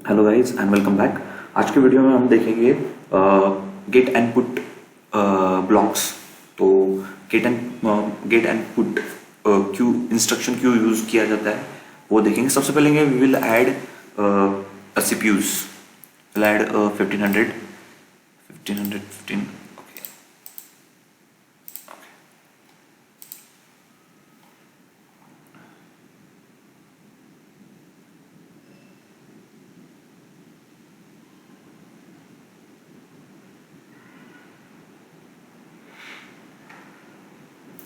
Hello guys and welcome back. आज के video में हम देखेंगे गेट एंड पुट ब्लॉक्स। तो गेट एंड पुट क्यों इंस्ट्रक्शन क्यों यूज किया जाता है वो देखेंगे। सबसे पहले we will add CPUs, will add 1500 okay.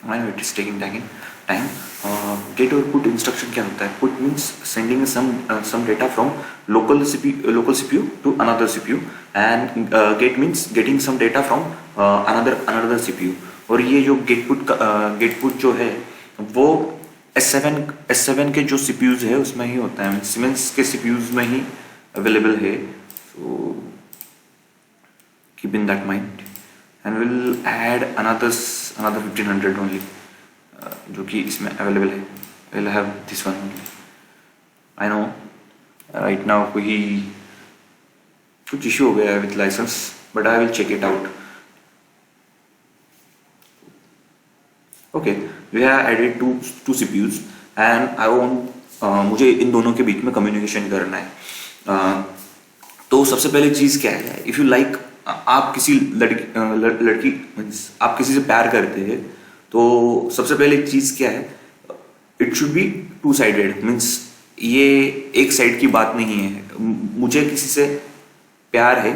I know it is taking time. Get और put इंस्ट्रक्शन क्या होता है? Put means sending some data from local CPU to another CPU, and get means getting some data from another CPU. और ये जो get put जो है वो S7 के जो CPUs है उसमें ही होता है, Siemens के CPUs में ही अवेलेबल है। So keep in that mind and we'll add another 1500 only, जो कि इसमें अवेलेबल है। we'll have this one only. I know right now कोई कुछ इशू हो गया है with license, but I will check it out. Okay, we have added two CPUs and I want मुझे इन दोनों के बीच में कम्युनिकेशन करना है। तो सबसे पहले चीज़ क्या है, इफ़ यू लाइक, आप किसी लड़की आप किसी से प्यार करते हैं तो सबसे पहले चीज़ क्या है, it should B two sided. Means ये एक साइड की बात नहीं है। मुझे किसी से प्यार है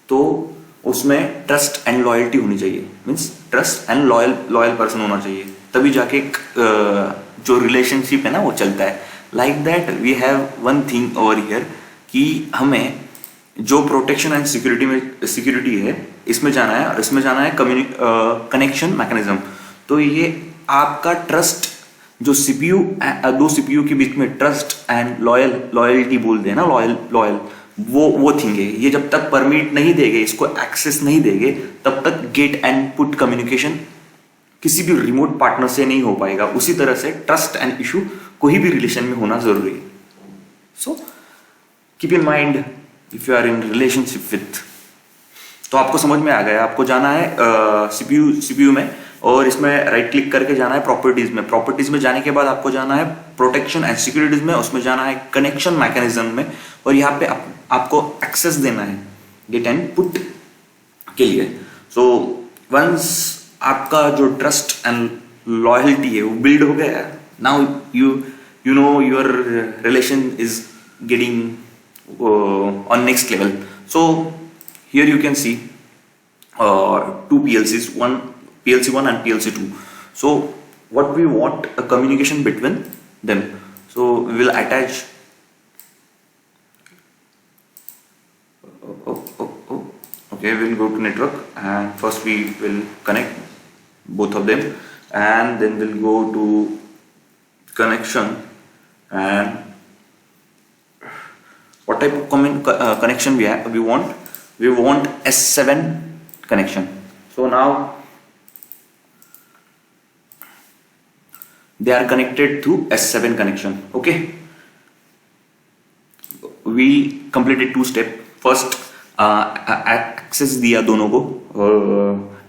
तो उसमें ट्रस्ट एंड लॉयल्टी होनी चाहिए। Means trust and loyal person होना चाहिए, तभी जाके जो रिलेशनशिप है ना वो चलता है। Like that we have one thing over here कि हमें जो प्रोटेक्शन एंड सिक्योरिटी है इसमें जाना है, और इसमें जाना है कनेक्शन मैकेनिज्म। तो ये आपका ट्रस्ट, जो सीपीयू दो सीपीयू के बीच में ट्रस्ट एंड लॉयल्टी बोलते हैं ना, लॉयल वो थिंग है। ये जब तक परमिट नहीं देंगे, इसको एक्सेस नहीं देंगे, तब तक गेट एंड पुट कम्युनिकेशन किसी भी रिमोट पार्टनर से नहीं हो पाएगा। उसी तरह से ट्रस्ट एंड इशू कोई भी रिलेशन में होना जरूरी है। So keep in mind if you are in relationship with. तो आपको समझ में आ गया, आपको जाना है सीपीयू में, और इसमें राइट क्लिक करके जाना है प्रॉपर्टीज में जाने के बाद आपको जाना है प्रोटेक्शन एंड सिक्योरिटीज में, उसमें जाना है कनेक्शन मैकेनिज्म में, और यहाँ पे आपको एक्सेस देना है गेट एंड पुट के लिए। सो वंस आपका जो ट्रस्ट एंड लॉयल्टी है वो बिल्ड हो गया, now you know your relation is getting on next level. So here you can see two PLCs, PLC1 and PLC2. So what we want a communication between them. So we will attach okay, we'll go to network, and first we will connect both of them, and then we'll go to connection, and what type of connection we want S7 connection. So now they are connected through S7 connection. Okay, we completed two step. First access दिया दोनों को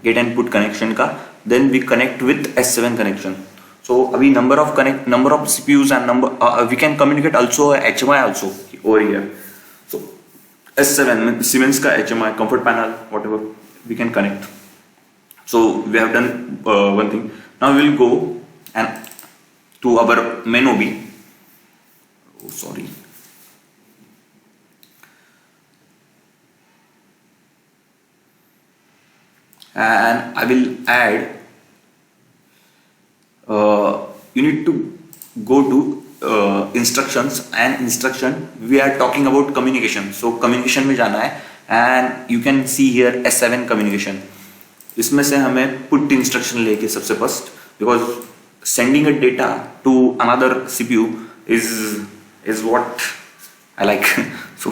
get and put connection का, then we connect with S7 connection. So अभी number of CPUs and we can communicate also HMI also over here. So S7 Siemens का HMI, comfort panel, whatever we can connect. So we have done one thing. Now we will go and to our main OB. Oh, sorry. And I will add. You need to go to instructions, and instruction we are talking about communication. So communication में जाना है, and you can see here S7 communication. इसमें से हमें put instruction लेके सबसे first, because sending a data to another CPU is what I like. So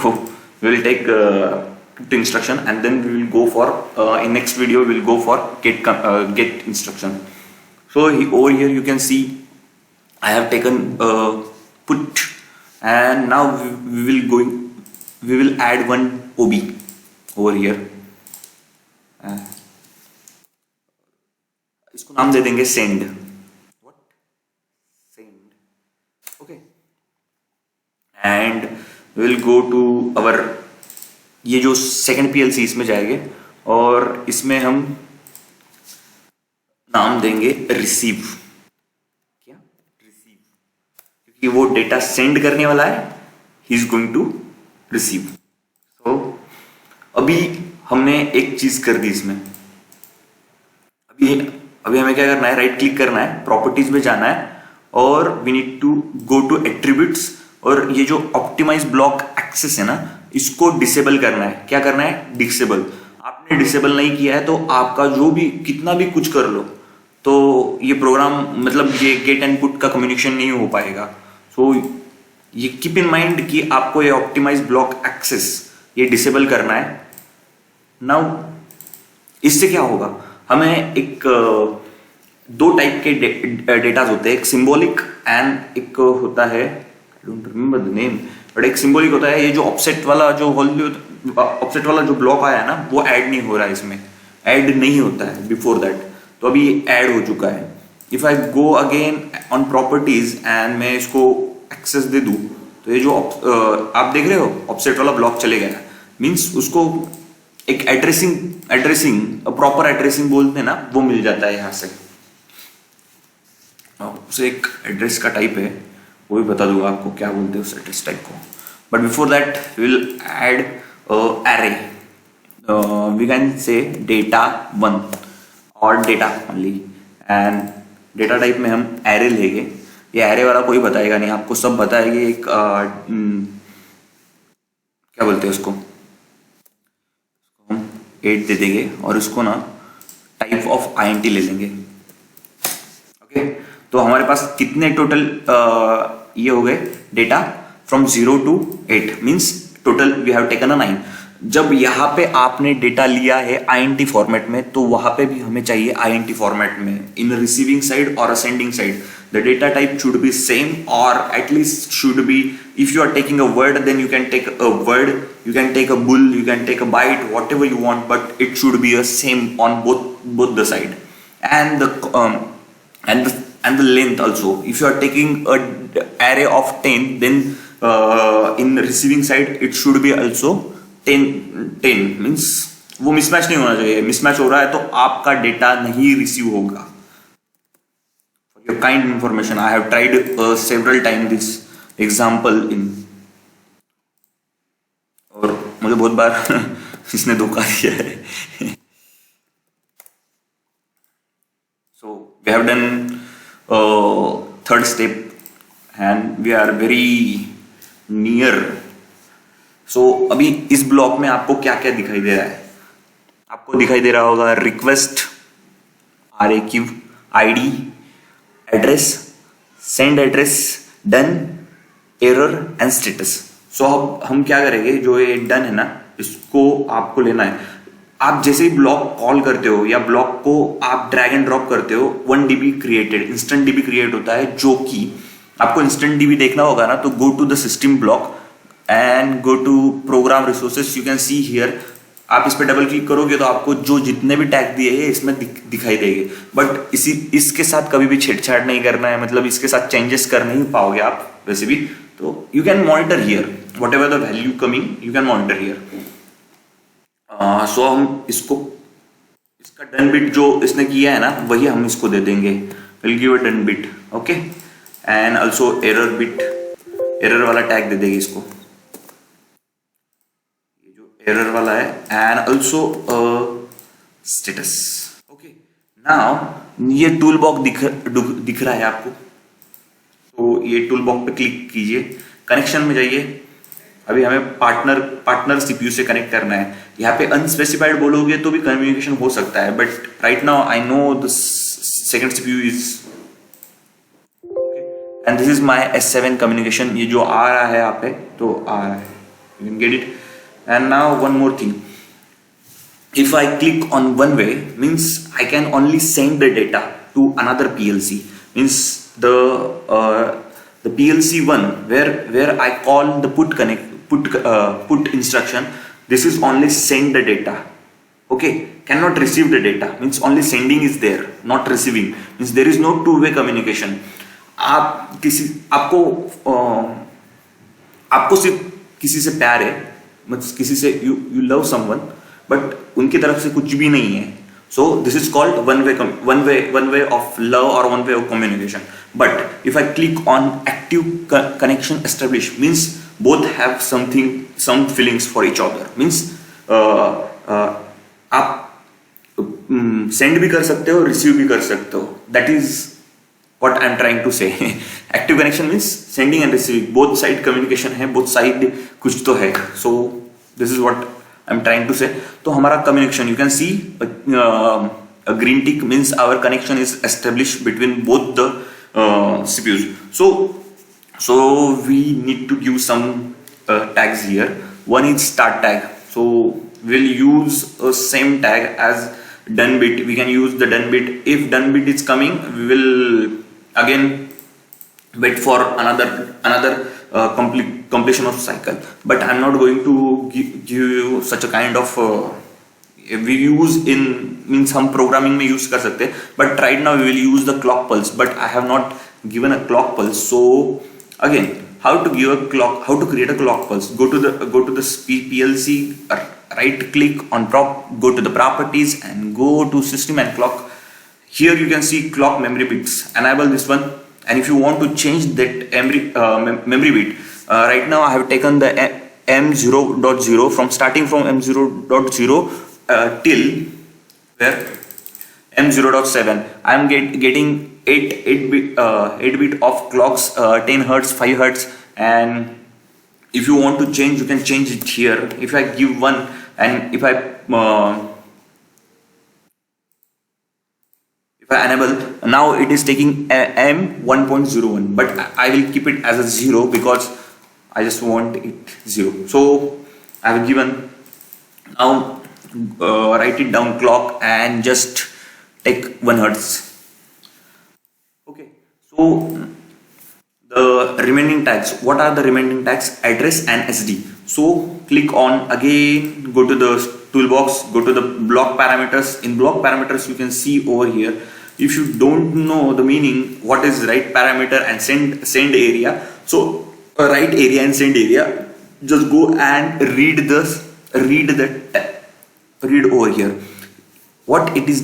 we will take put instruction, and then we will go for in next video we will go for get instruction. So over here you can see I have taken put and now we will add one OB over here. इसको नाम दे देंगे send. What? Send. Okay. And we will go to our, ये जो second PLC इसमें जाएंगे और इसमें हम नाम देंगे रिसीव. क्या? रिसीव, क्योंकि वो डेटा सेंड करने वाला है, he is going to receive. तो अभी हमने एक चीज कर दी इसमें. अभी हमें क्या करना है, राइट क्लिक करना है, प्रॉपर्टीज में जाना है और we need to go to attributes और ये जो ऑप्टिमाइज ब्लॉक एक्सेस है ना, इसको डिसेबल करना है. क्या करना है? डिसेबल. आपने डिसेबल नहीं किया है तो आपका जो भी कितना भी कुछ कर लो तो ये प्रोग्राम, मतलब ये गेट एंड पुट का कम्युनिकेशन नहीं हो पाएगा. सो ये कीप इन माइंड कि आपको ये ऑप्टिमाइज ब्लॉक एक्सेस ये डिसेबल करना है. नाउ इससे क्या होगा, हमें एक दो टाइप के डेटाज होते हैं, एक सिंबॉलिक एंड एक होता है, I don't remember the name, but एक सिंबॉलिक होता है. ये जो ऑफसेट वाला जो ब्लॉक आया है ना, वो ऐड नहीं हो रहा है, इसमें ऐड नहीं होता है बिफोर दैट. तो अभी ऐड हो चुका है. If I go again on properties and मैं इसको एक्सेस दे दूं तो ये जो आप देख रहे हो ऑफसेट वाला ब्लॉक चले गया. मीन्स उसको एक एड्रेसिंग प्रॉपर एड्रेसिंग बोलते हैं ना, वो मिल जाता है यहाँ से. उसे एक एड्रेस का टाइप है, वो भी बता दूंगा आपको क्या बोलते हैं उस एड्रेस टाइप को. But before that we will add array. We can say data1 और data only, and data type में हम array लेंगे. ये array वाला कोई बताएगा नहीं, आपको सब बताएगा. एक क्या बोलते हैं उसको, हम 8 दे देंगे और इसको ना टाइप ऑफ int ले लेंगे. ओके, तो हमारे पास कितने टोटल ये हो गए data from 0 to 8, means total we have taken a 9. जब यहाँ पे आपने डेटा लिया है INT फॉर्मेट में, तो वहां पे भी हमें चाहिए INT फॉर्मेट में. इन रिसीविंग साइड और ascending side the data type should be same, और at least should be, if you are taking a word then you can take a word, you can take a bool, you can take a byte, whatever you want, but it should be a same on both the side. And the length also. If you are taking a array of 10, then in receiving side it should be also 10 means वो mismatch नहीं होना चाहिए. Mismatch हो रहा है तो आपका data नहीं रिसीव होगा. For your kind information, I have tried several times this example in, और मुझे बहुत बार इसने धोखा दिया है. So we have done third step and we are very near. So अभी इस ब्लॉक में आपको क्या क्या दिखाई दे रहा है? आपको दिखाई दे रहा होगा request, RAQ, ID, address, send address, done, error and status. So अब हम क्या करेंगे, जो ये डन है ना, इसको आपको लेना है. आप जैसे ही ब्लॉक कॉल करते हो या ब्लॉक को आप ड्रैग एंड ड्रॉप करते हो, 1 DB created, instant DB create होता है. जो कि आपको इंस्टेंट DB देखना होगा ना, तो go to the system block and go to program resources. You can see here, आप इस पे डबल क्लिक करोगे तो आपको जो जितने भी टैग दिए हैं इसमें दिखाई देंगे. बट इसके साथ कभी भी छेड़छाड़ नहीं करना है, मतलब इसके साथ चेंजेस कर नहीं पाओगे आप वैसे भी. तो you can monitor here whatever the value coming, you can monitor here. So हम इसको, इसका डन बिट जो इसने किया है ना, वही हम इसको दे देंगे. Will give a done bit. Okay, and also error bit, error वाला टैग दे देंगे इसको, ये जो एरर वाला है, and also status. Okay, now ये टूल बॉक्स दिख रहा है आपको, तो ये टूल बॉक्स पे क्लिक कीजिए, कनेक्शन में जाइए. अभी हमें पार्टनर CPU से कनेक्ट करना है. यहाँ पे अनस्पेसिफाइड बोलोगे तो भी कम्युनिकेशन हो सकता है, but right now I know the second CPU is, and this is my S7 communication. ये जो आ रहा है यहाँ पे, तो आ रहा है, you can get it. And now one more thing, if I click on one way, means I can only send the data to another PLC, means The PLC one, where I call the put instruction, this is only send the data. Okay, cannot receive the data, means only sending is there, not receiving, means there is no two-way communication. आप किसी आपको सिर्फ किसी से प्यार है, मतलब किसी से यू लव समवन, बट उनकी तरफ से कुछ भी नहीं है. So this is called one way of love or one way of communication. But if I click on active connection established, means both have some feelings for each other. Means आप send भी कर सकते हो, receive भी कर सकते हो. That is what I am trying to say. Active connection means sending and receiving, both side communication है, both side कुछ तो है. So this is what I'm trying to say. तो हमारा communication, you can see a green tick means our connection is established between both the CPUs. So we need to give some tags here. One is start tag. So we'll use a same tag as done bit. We can use the done bit. If done bit is coming, we will again wait for another completion of cycle. But I'm not going to give you such a kind of we use in means हम programming में use कर सकते हैं, but right now we will use the clock pulse. But I have not given a clock pulse. So again, how to give a clock, how to create a clock pulse? Go to the PLC, right click on go to the properties and go to system and clock. Here you can see clock memory bits. Enable this one. And if you want to change that memory bit, right now I have taken the M0.0 from starting from M0.0 till where M0.7. I am getting 8 bit of clocks, 10 hertz, 5 hertz, and if you want to change, you can change it here. If I give one, and if I enable, now it is taking M1.01, but I will keep it as a 0 because I just want it 0. So I have given, now write it down clock and just take 1 hertz. Okay, so the remaining tags, what are the remaining tags? Address and SD. So click on, again go to the toolbox, go to the block parameters. In block parameters you can see over here, if you don't know the meaning what is write parameter and send area, so write area and send area, just go and read over here what it is.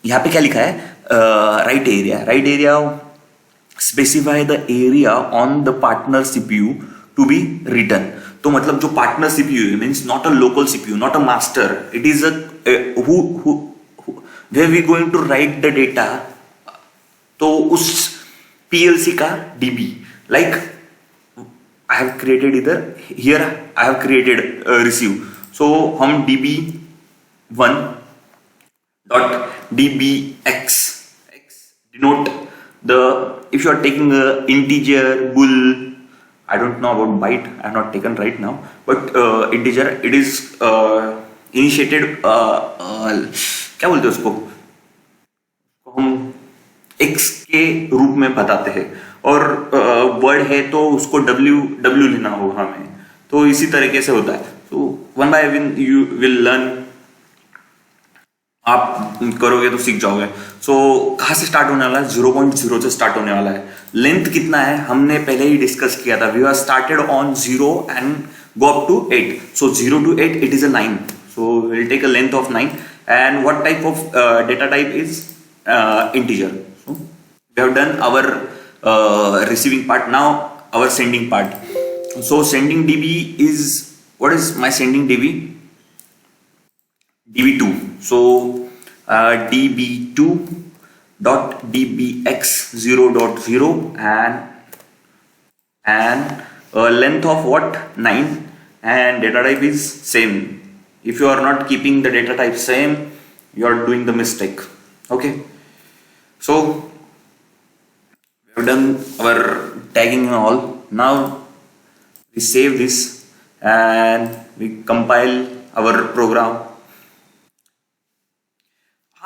यहाँ पे क्या लिखा है? Write area specify the area on the partner CPU to be written. तो मतलब जो partner CPU means not a local CPU, not a master, it is a where we going to write the data. तो उस PLC का DB, like I have created here I have created receive. So हम DB1 dot DBX denote the, if you are taking a integer, bool, I don't know about byte, I have not taken right now, but integer, it is initiated क्या बोलते हैं उसको, हम x के रूप में बताते हैं, और वर्ड है तो उसको w लेना होगा हमें. तो इसी तरीके से होता है. तो one by one you will learn, आप करोगे तो सीख जाओगे. सो कहाँ से स्टार्ट होने वाला है? 0.0 से स्टार्ट होने वाला है. लेंथ कितना है हमने पहले ही डिस्कस किया था. We are started on 0 and go up to 8. So 0 to 8 it is a 9. So we'll take a length of 9. And what type of data type is integer. So we have done our receiving part. Now our sending part. So sending DB is, what is my sending DB? DB2. So DB2 dot DBX 0.0 and length of what? 9, and data type is same. If you are not keeping the data type same, you are doing the mistake. Okay, so we have done our tagging and all. Now we save this and we compile our program.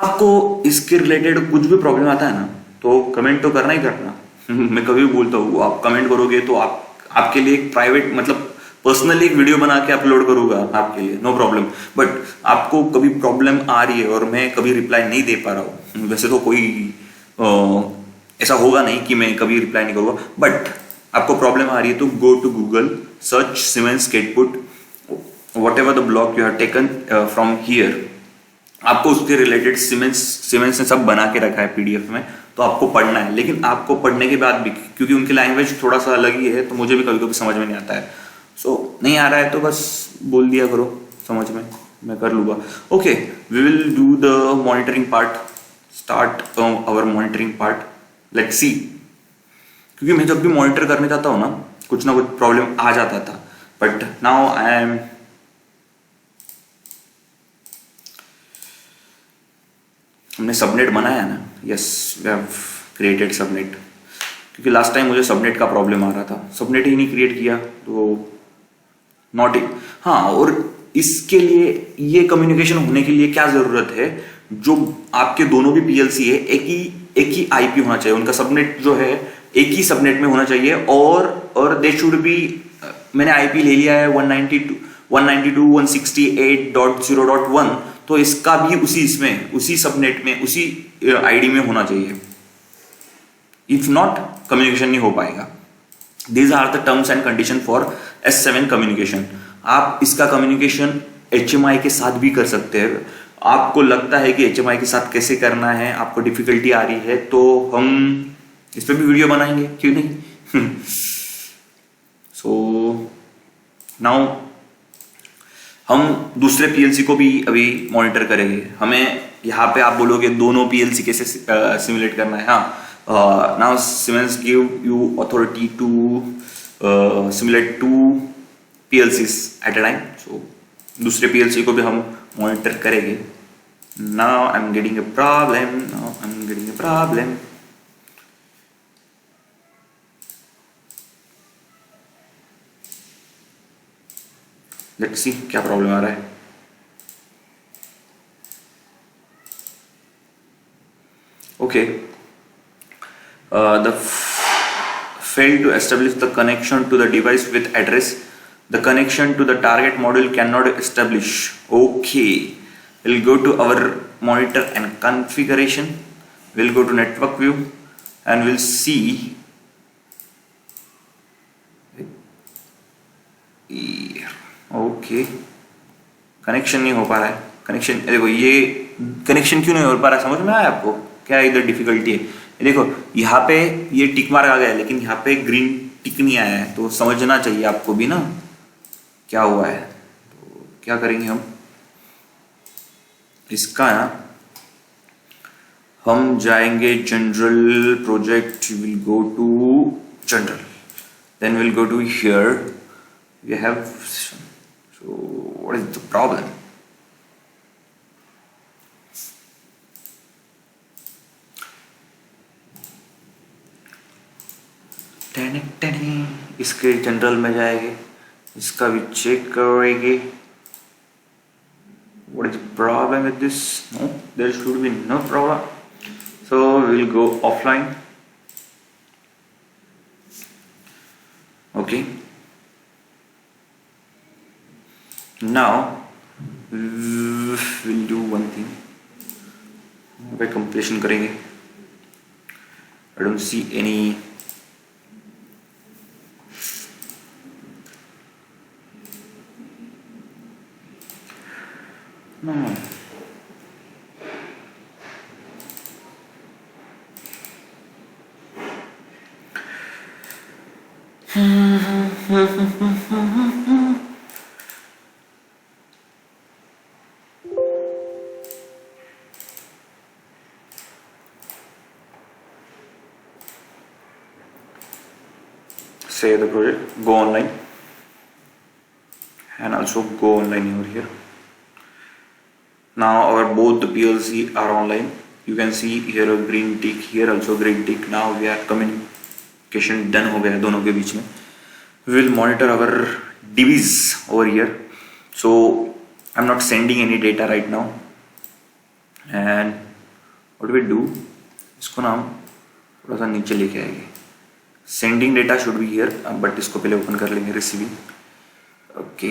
आपको इसके related कुछ भी problem आता है ना, तो comment तो करना ही करना. मैं कभी भी बोलता हूँ, आप कमेंट करोगे तो आपके लिए एक प्राइवेट मतलब पर्सनली एक वीडियो बना के अपलोड करूंगा आपके लिए, नो प्रॉब्लम। बट आपको कभी प्रॉब्लम आ रही है और मैं कभी रिप्लाई नहीं दे पा रहा हूँ, वैसे तो कोई ऐसा होगा नहीं कि मैं कभी रिप्लाई नहीं करूँगा, बट आपको प्रॉब्लम आ रही है तो go to Google, search Siemens स्केटपुट, whatever the blog you have taken from here. आपको उसके रिलेटेड सीमेंस ने सब बना के रखा है पीडीएफ में, तो आपको पढ़ना है। लेकिन आपको पढ़ने के बाद भी, क्योंकि उनकी लैंग्वेज थोड़ा सा अलग ही है, तो मुझे भी कभी कभी समझ में नहीं आता है। सो नहीं आ रहा है तो बस बोल दिया करो समझ में, मैं कर लूँगा। Okay, we will do the monitoring part, start our monitoring part, let's see. क्योंकि मैं जब भी मॉनिटर करने जाता हूँ ना कुछ प्रॉब्लम आ जाता था, बट नाउ आई एम हमने सबनेट बनाया ना, yes we have created subnet. क्योंकि लास्ट टाइम मुझे सबनेट का प्रॉब्लम आ रहा था, सबनेट ही नहीं क्रिएट किया तो नॉट इट। हाँ, और इसके लिए ये कम्युनिकेशन होने के लिए क्या जरूरत है, जो आपके दोनों भी पीएलसी है एक ही आईपी होना चाहिए, उनका सबनेट जो है एक ही सबनेट में होना चाहिए, और दे शुड बी, मैंने आईपी ले लिया है 192.168.0.1, तो इसका भी उसी सबनेट में उसी आईडी में होना चाहिए। इफ नॉट, कम्युनिकेशन नहीं हो पाएगा। These are the terms and condition for S7 communication. आप इसका कम्युनिकेशन HMI के साथ भी कर सकते हैं। आपको लगता है कि HMI के साथ कैसे करना है, आपको डिफिकल्टी आ रही है, तो हम इस पर भी वीडियो बनाएंगे, क्यों नहीं। सो नाउ हम दूसरे पीएलसी को भी अभी मॉनिटर करेंगे। हमें यहाँ पे आप बोलोगे दोनों पीएलसी कैसे सिमुलेट करना है। हाँ, now Siemens give you authority to simulate 2 PLCs at a time. So दूसरे PLC को भी हम मॉनिटर करेंगे। Now I'm getting a problem. Let's see क्या प्रॉब्लम आ रहा है। Okay. Failed to establish the connection to the device with address. The connection to the target module cannot establish. Okay, we'll go to our monitor and configuration. We'll go to network view and we'll see. Okay, connection नहीं हो पा रहा है। Connection देखो, ये connection क्यों नहीं हो पा रहा है, समझ में आया आपको क्या इधर डिफिकल्टी है? देखो यहाँ पे ये टिक मार्क आ गया है, लेकिन यहाँ पे ग्रीन टिक नहीं आया है, तो समझना चाहिए आपको भी ना क्या हुआ है। तो क्या करेंगे हम इसका ना, हम जाएंगे general project, will go to general, then will go to here, we have, so what is the problem? इसके जनरल में जाएंगे, इसका भी चेक करेंगे। What is the problem with this? No, there should be no problem. So we will go offline. Okay. Now we'll do one thing. by completion करेंगे. I don't see any no. Save the project, go online, and also go online over here. Now our both the PLC are online. You can see here a green tick, here also green tick. Now we are communication done हो गया दोनों के बीच में. We will monitor our DBs over here. So I'm not sending any data right now. And what do we do? इसको ना हम थोड़ा सा नीचे लेके आएंगे. Sending data should be here, but इसको पहले ओपन कर लेंगे receiving. Okay,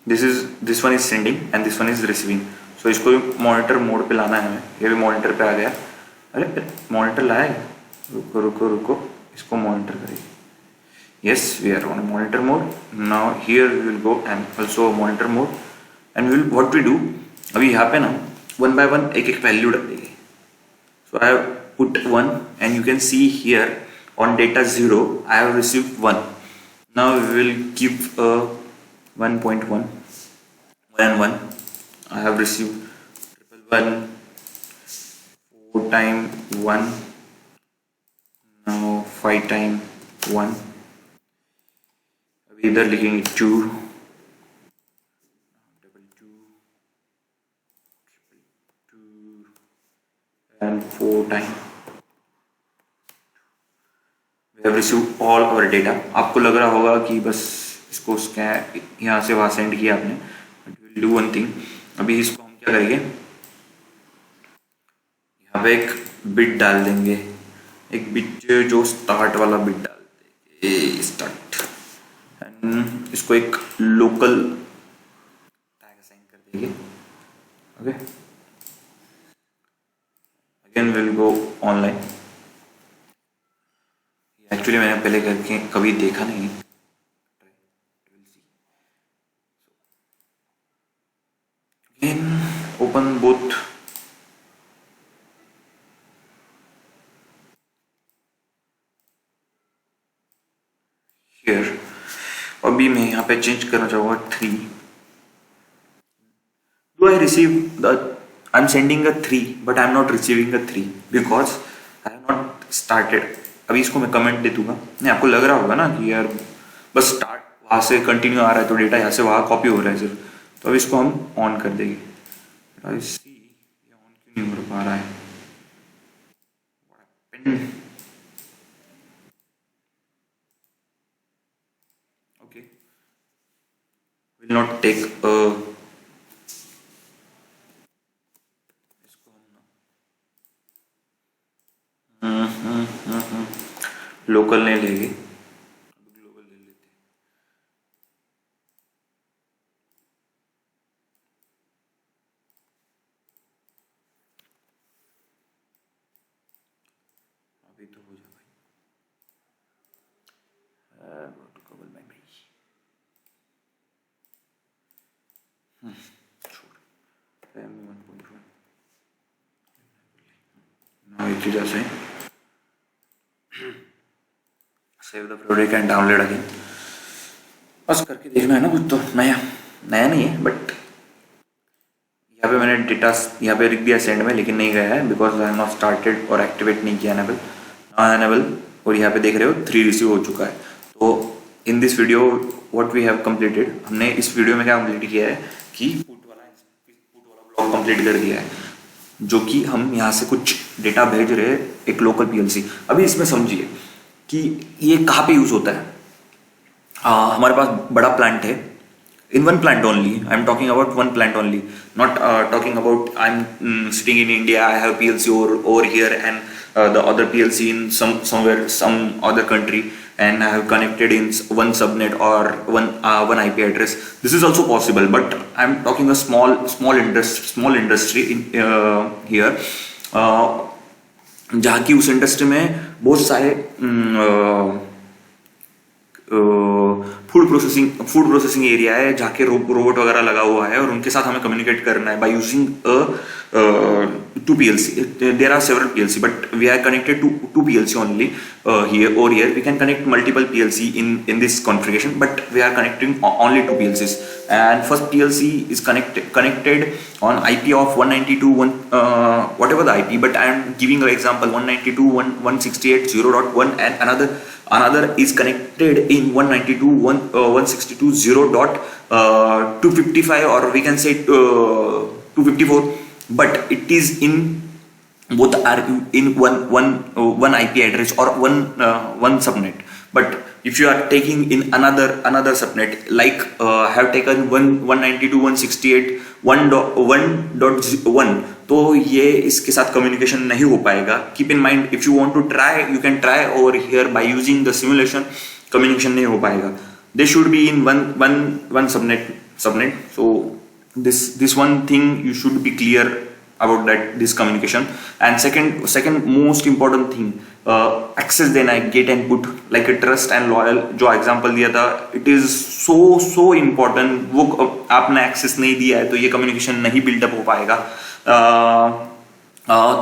this one is sending and this one is receiving. So इसको मॉनिटर मोड पे लाना है हमें. ये भी मॉनिटर पे आ गया. अरे मॉनिटर लाया है, रुको रुको रुको, इसको मॉनिटर करेंगे. Yes, we are on monitor mode. Now here we will go and also monitor mode, and we will what we do. अभी यहाँ पे ना one by one एक एक वैल्यू डालेंगे. So I have put 1 and you can see here on data 0 I have received 1. Now we will give a 1.1 1 and 1. I have received 1 4 times 1. Now 5 times 1. इधर लिखेंगे 2 and 4 times. We have received all our data. आपको लग रहा होगा कि बस इसको scan यहाँ से वहाँ सेंड किया आपने. But we will do one thing. अभी इसको हम क्या करेंगे, यहाँ पे एक बिट डाल देंगे, एक बिट जो स्टार्ट वाला बिट डाल देंगे, स्टार्ट. इसको एक लोकल टैग असाइन कर देंगे. Okay, again will go online. Actually मैंने पहले करके कभी देखा नहीं. Again open both. हियर अभी मैं यहाँ पे चेंज करना चाहूँगा 3. Do I receive the? I'm sending a 3, but I'm not receiving a 3 because I have not started. अभी इसको मैं कमेंट दे दूंगा. नहीं, आपको लग रहा होगा ना कि यार बस स्टार्ट वहाँ से कंटिन्यू आ रहा है तो डेटा यहाँ से वहाँ कॉपी हो रहा है सिर्फ. तो अब इसको हम ऑन कर देंगे. ऑन क्यों नहीं हो पा रहा है? Okay, will not take a local नहीं लेंगे, ग्लोबल ले लेते. अभी तो हो जाए ग्लोबल मेमोरी. छोड़ 1.1. now एक चीज ऐसे save the product and download again. बस करके देखना है ना कुछ तो नया नहीं है. बट यहाँ पे मैंने डेटा यहाँ पे लिख दिया सेंड में, लेकिन नहीं गया है because I have not started और एक्टिवेट नहीं किया एनेबल. एनेबल और यहाँ पे देख रहे हो 3 रिसीव हो चुका है. तो in this video what we have completed, हमने इस वीडियो में क्या कंप्लीट किया है कि पुट वाला ब्लॉक कंप्लीट कर दिया है, जो कि हम यहाँ से कुछ डेटा भेज रहे हैं एक लोकल पीएलसी. अभी इसमें समझिए कि ये कहाँ पे यूज होता है. हमारे पास बड़ा प्लांट है, in one plant only. I'm talking about one plant only, not talking about I'm sitting in India, I have PLC over here and the other PLC in somewhere some other country, and I have connected in one subnet or one IP address. This is also possible, but I'm talking a small industry in here, जहाँ की उस industry में बहुत सारे food processing area है जहाँ के robot वगैरह लगा हुआ है, और उनके साथ हमें कम्युनिकेट करना है by using 2 PLC. There are several PLC, but we are connected to 2 PLC only here or here. We can connect multiple PLC in this configuration, but we are connecting only 2 PLCs. And first PLC is connected on IP of 192 whatever the IP, but I am giving an example 192.168.0.1, and another is connected in 192.162.0.255, or we can say 254, but it is in both are in one IP address or one subnet. But if you are taking in another subnet, like have taken 192.168.1.1, तो ये इसके साथ communication नहीं हो पाएगा. Keep in mind, if you want to try you can try over here by using the simulation. Communication नहीं हो पाएगा. They should be in one subnet. So this one thing you should be clear about that, this communication. And second most important thing, access देना है, get and put, like a trust and loyal जो example दिया था, it is so important. वो आपने access नहीं दिया है तो ये कम्युनिकेशन नहीं बिल्डअप हो पाएगा.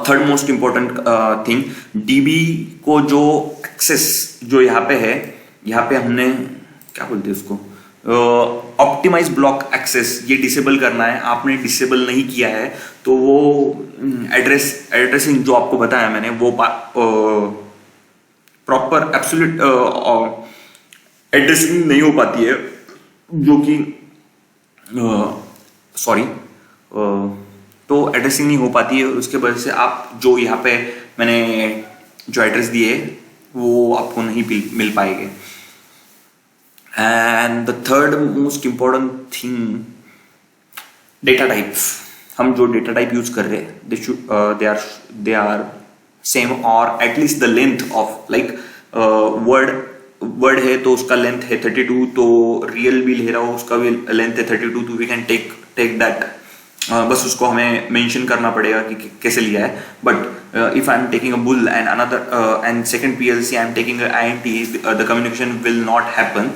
Third most important thing, dB को जो एक्सेस जो यहाँ पे है, यहाँ पे हमने क्या बोलते हैं उसको, ऑप्टिमाइज ब्लॉक एक्सेस, ये डिसेबल करना है. आपने डिसेबल नहीं किया है तो वो एड्रेसिंग जो आपको बताया मैंने वो प्रॉपर एब्सोल्यूट एड्रेसिंग नहीं हो पाती है, जो कि तो एड्रेसिंग नहीं हो पाती है. उसके वजह से आप जो यहाँ पे मैंने जो एड्रेस दिए वो आपको नहीं मिल पाएंगे. And the third most important thing, data types. हम जो data type use कर रहे हैं, they are same or at least the length of, like word है तो उसका length है 32, तो real भी ले रहा हो उसका भी length है 32, तो we can take that. बस उसको हमें मेंशन करना पड़ेगा कि कैसे लिया है. But if I am taking a bull and another and second PLC I am taking INT, the communication will not happen.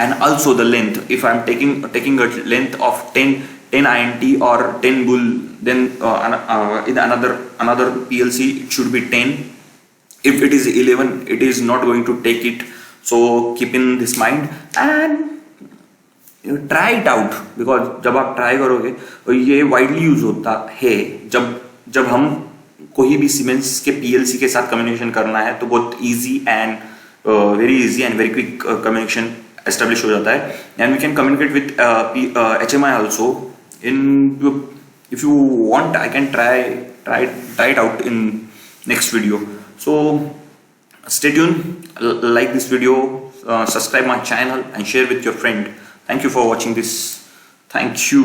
And also the length, if I'm taking a length of 10 INT or 10 bull, then in another PLC it should be 10. If it is 11, it is not going to take it. So keep in this mind and try it out, because जब आप try करोगे ये widely use होता है. जब हम कोई भी सीमेंस के PLC के साथ कम्युनिकेशन करना है तो बहुत easy and very quick communication establish हो जाता है. And we can communicate with HMI also. If you want I can try it out in next video. So stay tuned, like this video, subscribe my channel and share with your friend. Thank you for watching this. Thank you.